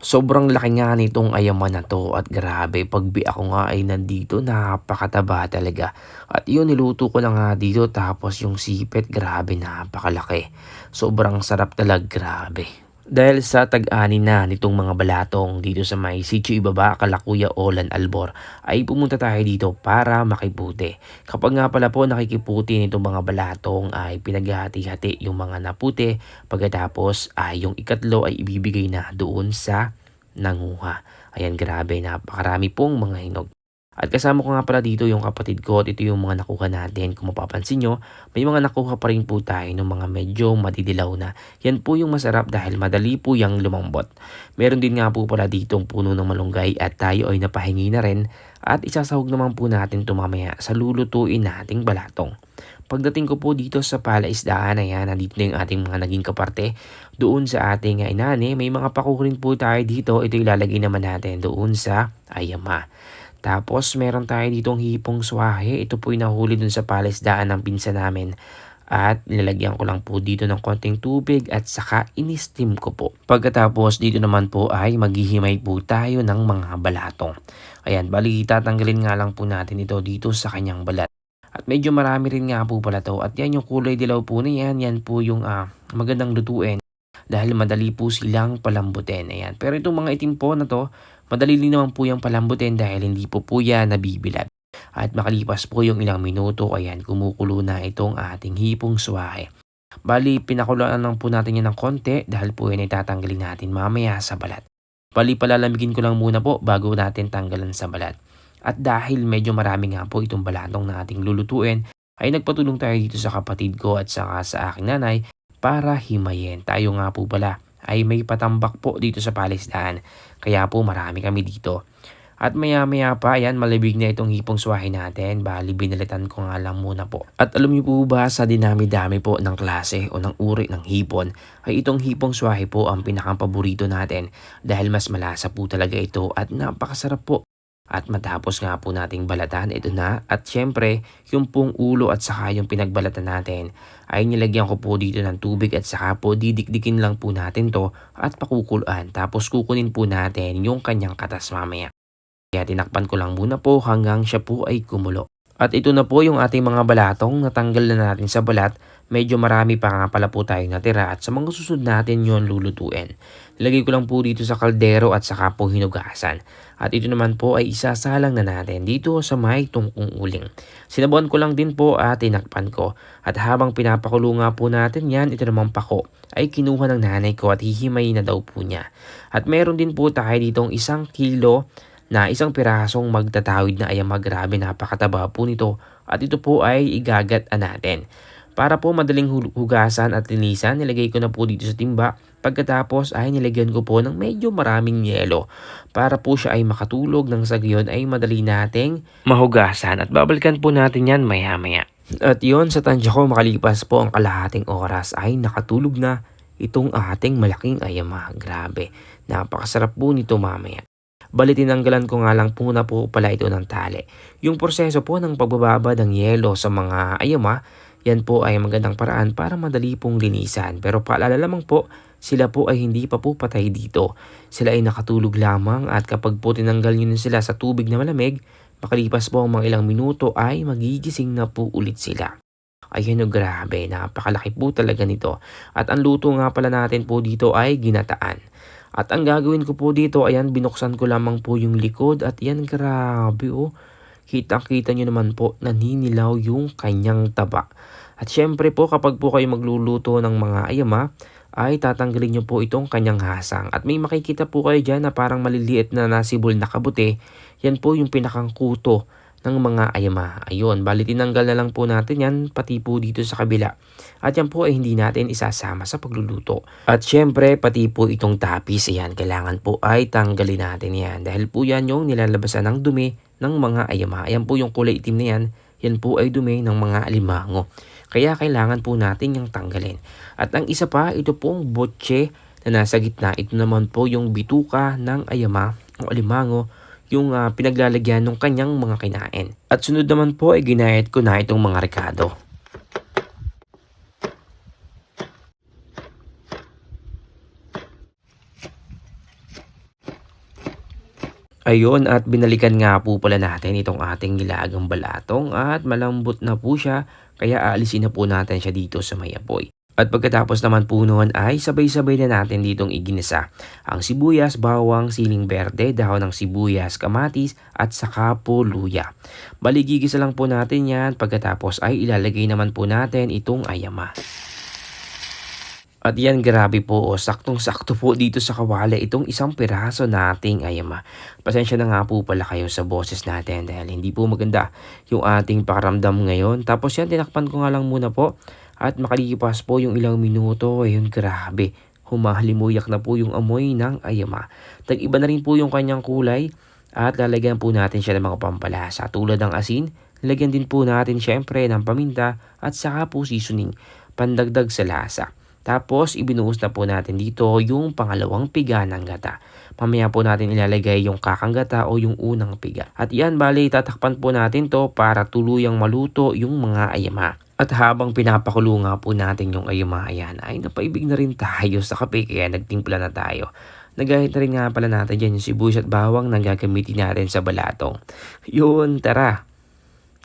Sobrang laki nga nitong ayaman na 'to at grabe pagbi ako nga ay nandito napakataba talaga. At yun niluto ko na nga dito tapos yung sipit grabe napakalaki. Sobrang sarap talaga grabe. Dahil sa tag-ani na nitong mga balatong dito sa may Sitio Ibaba, Kalakuya, Olan, Albor ay pumunta tayo dito para makiputi. Kapag nga pala po nakikiputi nitong mga balatong ay pinaghati-hati yung mga naputi pagkatapos ay yung ikatlo ay ibibigay na doon sa nanguha. Ayan grabe napakarami pong mga hinog. At kasama ko nga pala dito yung kapatid ko at ito yung mga nakuha natin. Kung mapapansin nyo, may mga nakuha pa rin po tayo ng mga medyo madidilaw na. Yan po yung masarap dahil madali po yung lumambot. Meron din nga po pala ditong puno ng malunggay at tayo ay napahingi na rin. At isasahog naman po natin ito mamaya sa lulutuin nating balatong. Pagdating ko po dito sa palaisdaan, ayan, nandito na yung ating mga naging kaparte. Doon sa ating inani, may mga pakukurin po tayo dito. Ito ilalagay naman natin doon sa ayama. Tapos meron tayo ditong hipong swahe. Ito po yung nahuli dun sa palaisdaan ng pinsan namin. At nilalagyan ko lang po dito ng konting tubig at saka in-steam ko po. Pagkatapos dito naman po ay maghihimay po tayo ng mga balatong. Ayan, bali tatanggalin nga lang po natin ito dito sa kanyang balat. At medyo marami rin nga po pala to. At yan yung kulay dilaw po na yan. Yan po yung magandang lutuin dahil madali po silang palambutin. Ayan. Pero itong mga itim po na to, madali din naman po yung palambutin dahil hindi po po yan nabibilad. At makalipas po yung ilang minuto, ayan, kumukulo na itong ating hipong swahe. Bali, pinakuloan lang po natin yan ng konti dahil po yan ay tatanggalin natin mamaya sa balat. Bali, palalamigin ko lang muna po bago natin tanggalan sa balat. At dahil medyo marami nga po itong balatong na ating lulutuin, ay nagpatulong tayo dito sa kapatid ko at saka sa aking nanay para himayin. Tayo nga po pala ay may patambak po dito sa palisdaan. Kaya po marami kami dito. At maya-maya pa, ayan, malibig na itong hipong swahe natin. Bali, binalitan ko nga lang muna po. At alam niyo po ba, sa dinami-dami po ng klase o ng uri ng hipon, ay itong hipong swahe po ang pinakapaborito natin. Dahil mas malasa po talaga ito at napakasarap po. At matapos nga po nating balatan, ito na. At syempre, yung pong ulo at saka yung pinagbalatan natin, ay nilagyan ko po dito ng tubig at saka po didikdikin lang po natin to at pakukuluan. Tapos kukunin po natin yung kanyang katas mamaya. Kaya tinakpan ko lang muna po hanggang siya po ay kumulo. At ito na po yung ating mga balatong natanggal na natin sa balat. Medyo marami pa nga pala po tayong natira at sa mga susunod natin yon lulutuin. Nilagay ko lang po dito sa kaldero at saka po hinugasan. At ito naman po ay isasalang na natin dito sa may tungkong uling. Sinabuan ko lang din po at tinakpan ko. At habang pinapakulo nga po natin yan, ito namang pako ay kinuha ng nanay ko at hihimay na daw po niya. At meron din po tayo ditong 1 kilo na isang pirasong magtatawid na ayama. Grabe napakataba po nito at ito po ay igagat natin. Para po madaling hugasan at linisan, nilagay ko na po dito sa timba. Pagkatapos ay nilagyan ko po ng medyo maraming yelo para po siya ay makatulog nang sa gayon ay madali nating mahugasan at babalikan po natin yan maya-maya. At yon sa tansya ko makalipas po ang kalahating oras ay nakatulog na itong ating malaking ayama. Grabe, napakasarap po nito mamaya. Bali tinanggalan ko nga lang muna po pala ito ng tali. Yung proseso po ng pagbababa ng yelo sa mga ayama, yan po ay magandang paraan para madali pong linisan. Pero paalala lamang po, sila po ay hindi pa po patay dito. Sila ay nakatulog lamang at kapag po tinanggal nyo na sila sa tubig na malamig, makalipas po ang mga ilang minuto ay magigising na po ulit sila. Ayun o grabe, napakalaki po talaga nito. At ang luto nga pala natin po dito ay ginataan. At ang gagawin ko po dito, ayan, binuksan ko lamang po yung likod at yan, grabe oh. Kitang-kita nyo naman po, naninilaw yung kanyang taba. At syempre po, kapag po kayo magluluto ng mga ayama, ay tatanggalin nyo po itong kanyang hasang. At may makikita po kayo dyan na parang maliliit na nasibol na kabuti. Yan po yung pinakang kuto ng mga ayama. Ayun, bali tinanggal na lang po natin yan, pati po dito sa kabila. At yan po ay hindi natin isasama sa pagluluto. At syempre, pati po itong tapis, yan, kailangan po ay tanggalin natin yan. Dahil po yan yung nilalabasan ng dumi ng mga ayama. Ayan po yung kulay itim na yan po ay dumi ng mga alimango. Kaya kailangan po natin yung tanggalin. At ang isa pa, ito pong botche na nasa gitna. Ito naman po yung bituka ng ayama o alimango, yung pinaglalagyan ng kanyang mga kinain. At sunod naman po ay ginayat ko na itong mga rekado. Ayun at binalikan nga po pala natin itong ating nilagang balatong at malambot na po siya kaya aalisin na po natin siya dito sa may apoy. At pagkatapos naman po noon ay sabay-sabay na natin ditong iginisa ang sibuyas, bawang, siling berde, dahon ng sibuyas, kamatis at saka po luya. Bali gigisa lang po natin yan pagkatapos ay ilalagay naman po natin itong ayama. At yan grabe po, saktong-sakto po dito sa kawali itong isang piraso nating ayama. Pasensya na nga po pala kayo sa boses natin dahil hindi po maganda yung ating pakaramdam ngayon. Tapos yan, tinakpan ko nga lang muna po at makalipas po yung ilang minuto, ayun grabe. Humahalimuyak na po yung amoy ng ayama. Tag-iba na rin po yung kanyang kulay at lalagyan po natin siya ng mga pampalasa tulad ng asin. Lagyan din po natin syempre ng paminta at saka po seasoning, pandagdag sa lasa. Tapos, ibinuhos na po natin dito yung pangalawang piga ng gata. Mamaya po natin ilalagay yung kakang gata o yung unang piga. At yan, bali, tatakpan po natin to para tuluyang maluto yung mga ayama. At habang pinapakulo nga po natin yung ayama, ayan, ay napaibig na rin tayo sa kape kaya nagtimpla na tayo. Nagahit na rin nga pala natin dyan yung sibuyas at bawang na gagamitin natin sa balatong. Yun, tara.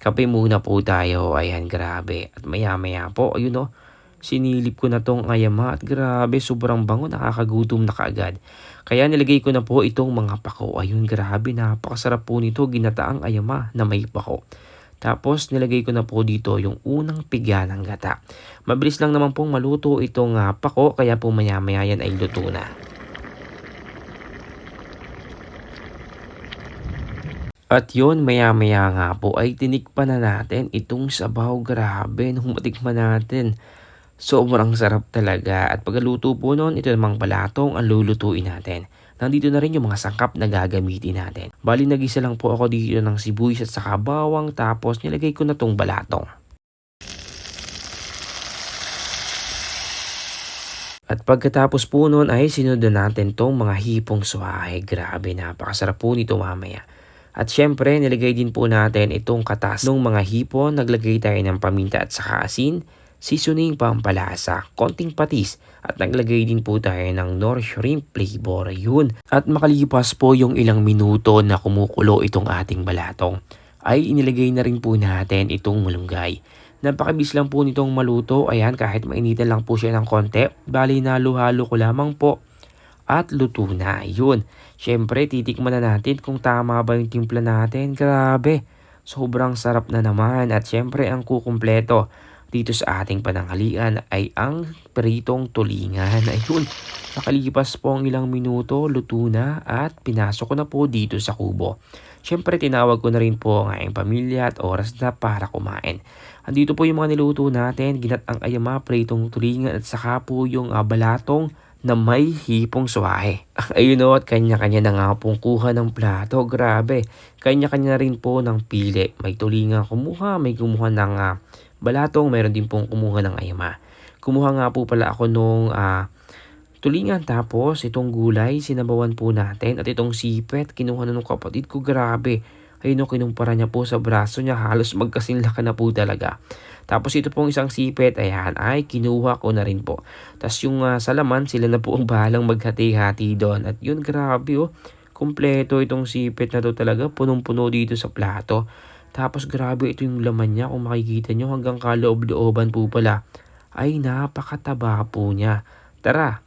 Kape muna po tayo. Ayan, grabe. At maya-maya po, ayun o. Sinilip ko na tong ayama at grabe sobrang bango, nakakagutom na kaagad. Kaya nilagay ko na po itong mga pako. Ayun grabe, napakasarap po nito, ginataang ayama na may pako. Tapos nilagay ko na po dito yung unang piga ng gata. Mabilis lang naman pong maluto itong pako kaya po maya-maya yan ay luto na. At yun, maya-maya nga po ay tinikpan na natin itong sabaw. Grabe, nung matikman natin. Sobrang sarap talaga at pagkaluto po nun, ito namang balatong ang lulutuin natin. Nandito na rin yung mga sangkap na gagamitin natin. Bali nagisa lang po ako dito ng sibuyas at saka bawang tapos nilagay ko na tong balatong. At pagkatapos po nun ay sinunod natin tong mga hipong suwahe. Grabe, napakasarap po nito mamaya. At syempre, nilagay din po natin itong katas ng mga hipon. Naglagay tayo ng paminta at saka asin, seasoning pampalasa, konting patis at naglagay din po tayo ng nor shrimp flavor. Yun. At makalipas po yung ilang minuto na kumukulo itong ating balatong, ay inilagay na rin po natin itong malunggay. Napakabilis lang po nitong maluto. Ayan, kahit mainitan lang po siya ng konti. Bali na halo ko lamang po at luto na. Yun. Syempre, titikman na natin kung tama ba yung timpla natin. Grabe. Sobrang sarap na naman. At syempre, ang kukumpleto dito sa ating pananghalian ay ang pritong tulingan. Ayun. Nakalipas po ang ilang minuto, luto na at pinasok ko na po dito sa kubo. Syempre, tinawag ko na rin po ang aking pamilya at oras na para kumain. Andito po yung mga niluto natin, ginatang ayama, pritong tulingan at saka po yung balatong na may hipong suwahe. Ayun o, at kanya-kanya na nga pong kuha ng plato. Grabe, kanya-kanya na rin po ng pili. May tulingan kumuha, may kumuha ng balatong, mayroon din pong kumuha ng ayama. Kumuha nga po pala ako nung tulingan, tapos itong gulay, sinabawan po natin. At itong sipet, kinuha na nung kapatid ko. Grabe, ayun o, kinumpara niya po sa braso niya. Halos magkasinlaki na po talaga. Tapos ito pong isang sipet, ayan, ay kinuha ko na rin po. Tapos yung sa laman, sila na po ang bahalang maghati-hati doon. At yun, grabe oh, kumpleto itong sipet na to talaga. Punong-puno dito sa plato. Tapos grabe ito yung laman niya. Kung makikita nyo, hanggang kaloob-looban po pala. Ay, napakataba po niya. Tara,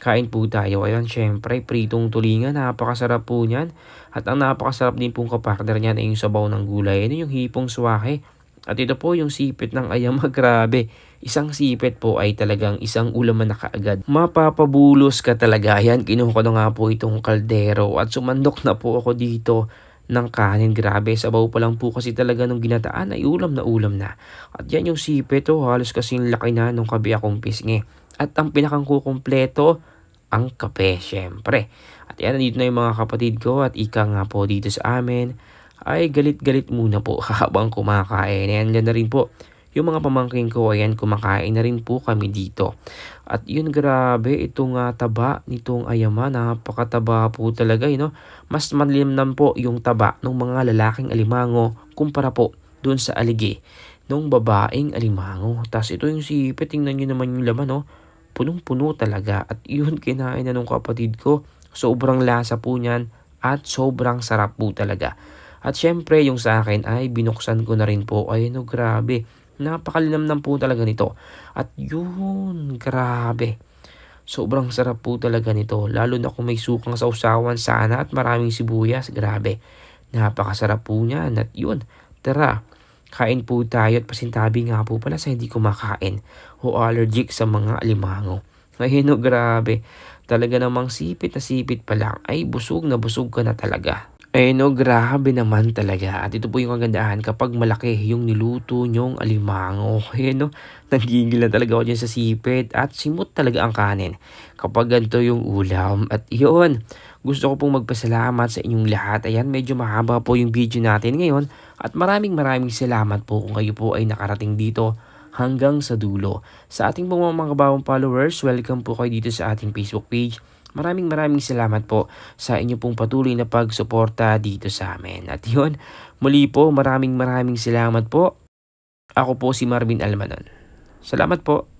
kain po tayo. Ayan, syempre, pritong tulingan. Napakasarap po niyan. At ang napakasarap din pong kapartner niyan ay yung sabaw ng gulay. Ano yung hipong suwahe? At ito po yung sipit ng ayama. Grabe. Isang sipit po ay talagang isang ulaman na kaagad. Mapapabulos ka talaga. Ayan, kinuha ko na nga po itong kaldero. At sumandok na po ako dito ng kanin. Grabe, sabaw pa lang po kasi talaga nung ginataan ay ulam na ulam na. At yan yung sipit oh, halos kasing laki na nung kabi akong pisngi. At ang pinakang kukumpleto, ang kape, syempre. At yan, nandito na yung mga kapatid ko at ika nga po dito sa amin ay galit-galit muna po habang kumakain. Ayan, na rin po yung mga pamangkin ko. Ayan, kumakain na rin po kami dito. At yun, grabe, itong taba nitong ayama, napakataba po talaga. You know? Mas malimnam po yung taba ng mga lalaking alimango kumpara po dun sa aligi nung babaeng alimango. Tapos ito yung sipit, tingnan nyo naman yung laman, no? Punong-puno talaga. At yun, kinain na nung kapatid ko. Sobrang lasa po niyan. at sobrang sarap po talaga. At syempre yung sa akin ay binuksan ko na rin po. Ayun no, grabe. Napakalinamnam po talaga nito. At yun, grabe. Sobrang sarap po talaga nito. Lalo na kung may sukang sausawan sana at maraming sibuyas. Grabe. Napakasarap po niyan. At yun, tara. Kain po tayo at pasintabi nga po pala sa hindi kumakain o allergic sa mga alimango. Ayun no, grabe. Talaga namang sipit na sipit pa lang ay busog na busog ka na talaga. Eh no, grabe naman talaga. At ito po yung kagandahan kapag malaki yung niluto nyong alimango. Eh no, nagigil na talaga ako dyan sa sipit at simot talaga ang kanin kapag ganito yung ulam. At yun, gusto ko pong magpasalamat sa inyong lahat. Ayan, medyo mahaba po yung video natin ngayon. At maraming maraming salamat po kung kayo po ay nakarating dito hanggang sa dulo. Sa ating pong mga kabawang followers, welcome po kayo dito sa ating Facebook page. Maraming maraming salamat po sa inyo pong patuloy na pagsuporta dito sa amin. At yun, muli po maraming maraming salamat po. Ako po si Marvin Almanon. Salamat po.